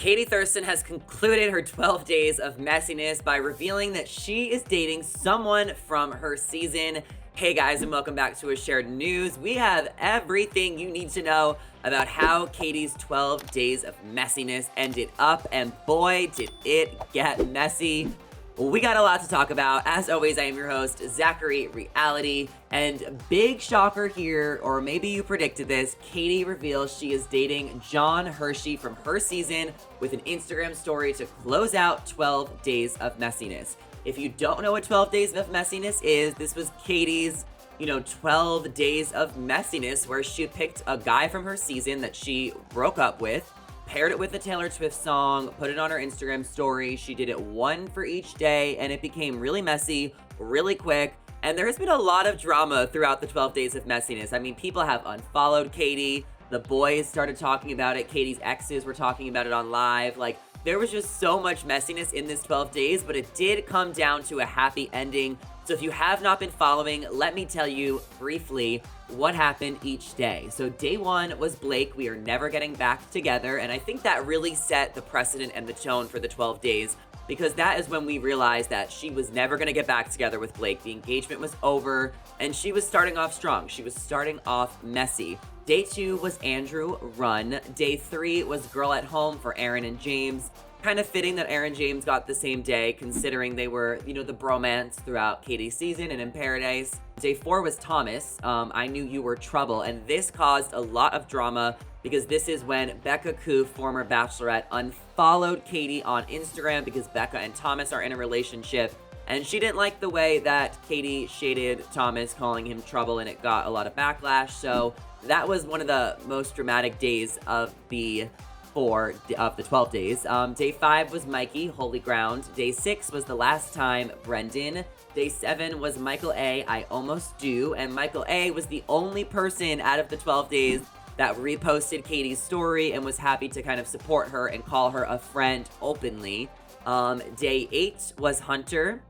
Katie Thurston has concluded her 12 days of messiness by revealing that she is dating someone from her season. Hey guys, and welcome back to A Shared News. We have everything you need to know about how Katie's 12 days of messiness ended up, and boy, did it get messy. We got a lot to talk about. As always, I am your host, Zachary Reality, and big shocker here, or maybe you predicted this, Katie reveals she is dating John Hershey from her season with an Instagram story to close out 12 days of messiness. If you don't know what 12 days of messiness is, this was Katie's 12 days of messiness where she picked a guy from her season that she broke up with, paired it with a Taylor Swift song, put it on her Instagram story. She did it one for each day, and it became really messy, really quick. And there has been a lot of drama throughout the 12 days of messiness. I mean, people have unfollowed Katie. The boys started talking about it. Katie's exes were talking about it on live. There was just so much messiness in this 12 days, but it did come down to a happy ending. So if you have not been following, let me tell you briefly what happened each day. So day one was Blake. We are never getting back together. And I think that really set the precedent and the tone for the 12 days, because that is when we realized that she was never going to get back together with Blake. The engagement was over, and she was starting off strong. She was starting off messy. Day two was Andrew Run. Day three was Girl at Home for Aaron and James. Kind of fitting that Aaron and James got the same day, considering they were, the bromance throughout Katie's season and in Paradise. Day four was Thomas. I Knew You Were Trouble. And this caused a lot of drama because this is when Becca Koo, former Bachelorette, unfollowed Katie on Instagram because Becca and Thomas are in a relationship. And she didn't like the way that Katie shaded Thomas, calling him trouble, and it got a lot of backlash. So that was one of the most dramatic days of the 12 days. Day 5 was Mikey, Holy Ground. Day 6 was The Last Time, Brendan. Day 7 was Michael A, I Almost Do. And Michael A was the only person out of the 12 days that reposted Katie's story and was happy to kind of support her and call her a friend openly. Day 8 was Hunter,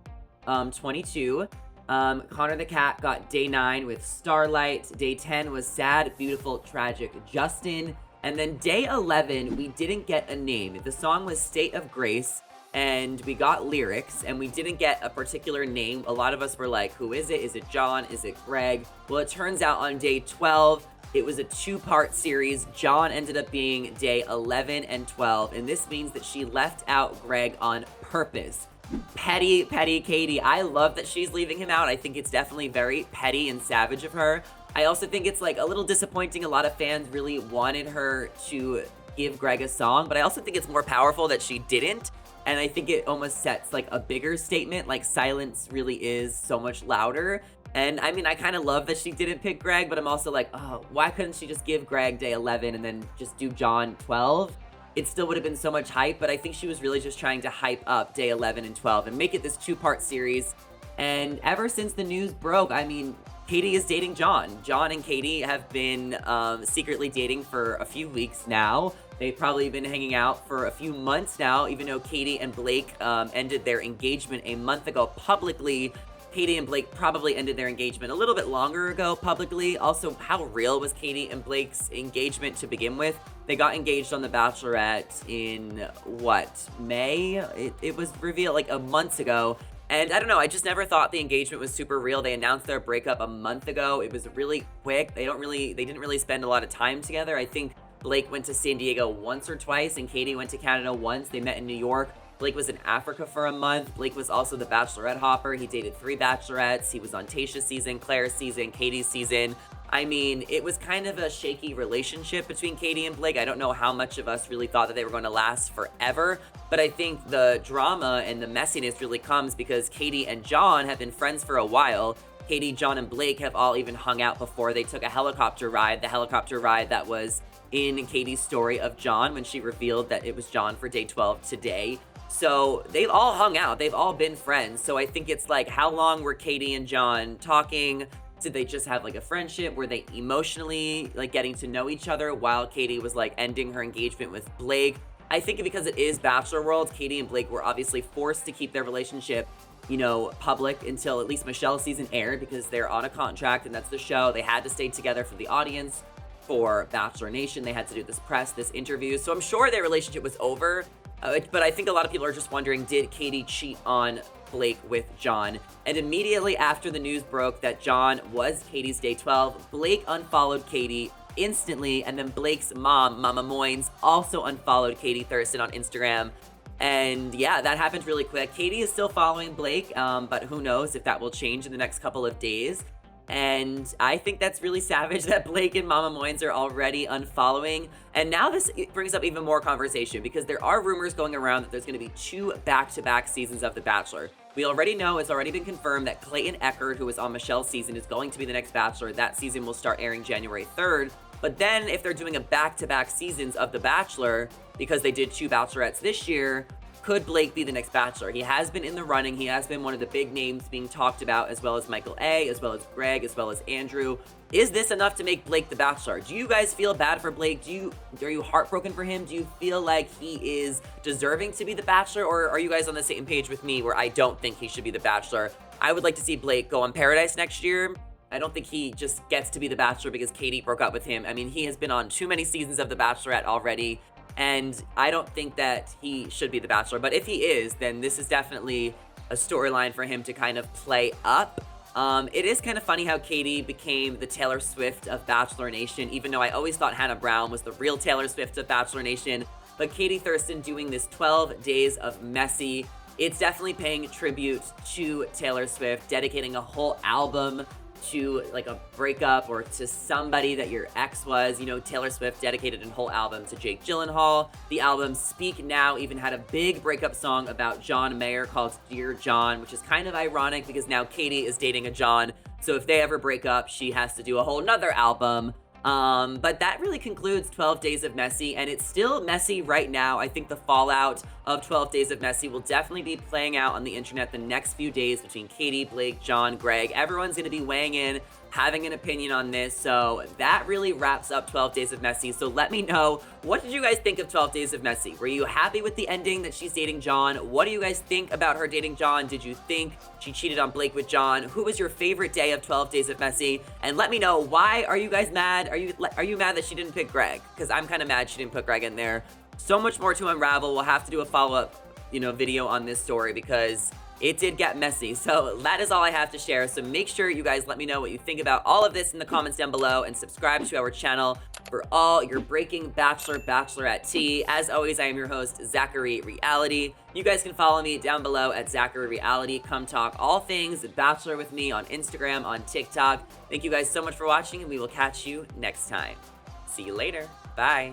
22. Connor the Cat got day 9 with Starlight. Day 10 was Sad, Beautiful, Tragic, Justin. And then day 11, we didn't get a name. The song was State of Grace, and we got lyrics, and we didn't get a particular name. A lot of us were like, who is it? Is it John? Is it Greg? Well, it turns out on day 12, it was a 2-part series. John ended up being day 11 and 12, and this means that she left out Greg on purpose. Petty Katie. I love that she's leaving him out. I think it's definitely very petty and savage of her. I also think it's a little disappointing. A lot of fans really wanted her to give Greg a song, but I also think it's more powerful that she didn't. And I think it almost sets a bigger statement, silence really is so much louder. And I mean, I kind of love that she didn't pick Greg, but I'm also oh, why couldn't she just give Greg day 11 and then just do John 12? It still would have been so much hype, but I think she was really just trying to hype up day 11 and 12 and make it this 2-part series. And ever since the news broke, I mean, Katie is dating John. John and Katie have been secretly dating for a few weeks now. They've probably been hanging out for a few months now, even though Katie and Blake ended their engagement a month ago publicly. Katie and Blake probably ended their engagement a little bit longer ago publicly. Also, how real was Katie and Blake's engagement to begin with? They got engaged on The Bachelorette in, May? It was revealed a month ago. And I don't know, I just never thought the engagement was super real. They announced their breakup a month ago. It was really quick. They didn't really spend a lot of time together. I think Blake went to San Diego once or twice, and Katie went to Canada once. They met in New York. Blake was in Africa for a month. Blake was also the Bachelorette hopper. He dated 3 Bachelorettes. He was on Tayshia's season, Claire's season, Katie's season. I mean, it was kind of a shaky relationship between Katie and Blake. I don't know how much of us really thought that they were going to last forever, but I think the drama and the messiness really comes because Katie and John have been friends for a while. Katie, John, and Blake have all even hung out before. They took a helicopter ride, the helicopter ride that was in Katie's story of John when she revealed that it was John for day 12 today. So they've all hung out. They've all been friends. So I think it's how long were Katie and John talking? Did they just have a friendship? Were they emotionally getting to know each other while Katie was ending her engagement with Blake? I think because it is Bachelor World, Katie and Blake were obviously forced to keep their relationship, public until at least Michelle's season aired because they're on a contract and that's the show. They had to stay together for the audience. for Bachelor Nation. They had to do this interview. So I'm sure their relationship was over. But I think a lot of people are just wondering, did Katie cheat on Blake with John? And immediately after the news broke that John was Katie's day 12, Blake unfollowed Katie instantly, and then Blake's mom, Mama Moynes, also unfollowed Katie Thurston on Instagram. And yeah, that happened really quick. Katie is still following Blake, but who knows if that will change in the next couple of days. And I think that's really savage that Blake and Mama Moynes are already unfollowing. And now this brings up even more conversation, because there are rumors going around that there's going to be 2 back-to-back seasons of The Bachelor. We already know, it's already been confirmed, that Clayton Echard, who was on Michelle's season, is going to be the next Bachelor. That season will start airing January 3rd. But then if they're doing a back-to-back seasons of The Bachelor, because they did 2 Bachelorettes this year, could Blake be the next Bachelor? He has been in the running. He has been one of the big names being talked about, as well as Michael A., as well as Greg, as well as Andrew. Is this enough to make Blake the Bachelor? Do you guys feel bad for Blake? Are you heartbroken for him? Do you feel like he is deserving to be the Bachelor? Or are you guys on the same page with me where I don't think he should be the Bachelor? I would like to see Blake go on Paradise next year. I don't think he just gets to be the Bachelor because Katie broke up with him. I mean, he has been on too many seasons of The Bachelorette already, and I don't think that he should be the Bachelor. But if he is, then this is definitely a storyline for him to kind of play up. It is kind of funny how Katie became the Taylor Swift of Bachelor Nation, even though I always thought Hannah Brown was the real Taylor Swift of Bachelor Nation. But Katie Thurston doing this 12 days of messy, it's definitely paying tribute to Taylor Swift, dedicating a whole album to like a breakup or to somebody that your ex was. You know, Taylor Swift dedicated a whole album to Jake Gyllenhaal. The album Speak Now even had a big breakup song about John Mayer called Dear John, which is kind of ironic because now Katie is dating a John. So if they ever break up, she has to do a whole nother album. But that really concludes 12 Days of Messy, and it's still messy right now. I think the fallout of 12 Days of Messy will definitely be playing out on the internet the next few days between Katie, Blake, John, Greg. Everyone's going to be weighing in, having an opinion on this. So that really wraps up 12 Days of Messy. So let me know, what did you guys think of 12 Days of Messy? Were you happy with the ending that she's dating John? What do you guys think about her dating John? Did you think she cheated on Blake with John? Who was your favorite day of 12 Days of Messy? And let me know, why are you guys mad? Are you mad that she didn't pick Greg? Because I'm kind of mad she didn't put Greg in there. So much more to unravel. We'll have to do a follow-up, video on this story because it did get messy. So that is all I have to share. So make sure you guys let me know what you think about all of this in the comments down below, and subscribe to our channel for all your breaking Bachelor, Bachelorette tea. As always, I am your host, Zachary Reality. You guys can follow me down below at Zachary Reality. Come talk all things Bachelor with me on Instagram, on TikTok. Thank you guys so much for watching, and we will catch you next time. See you later. Bye.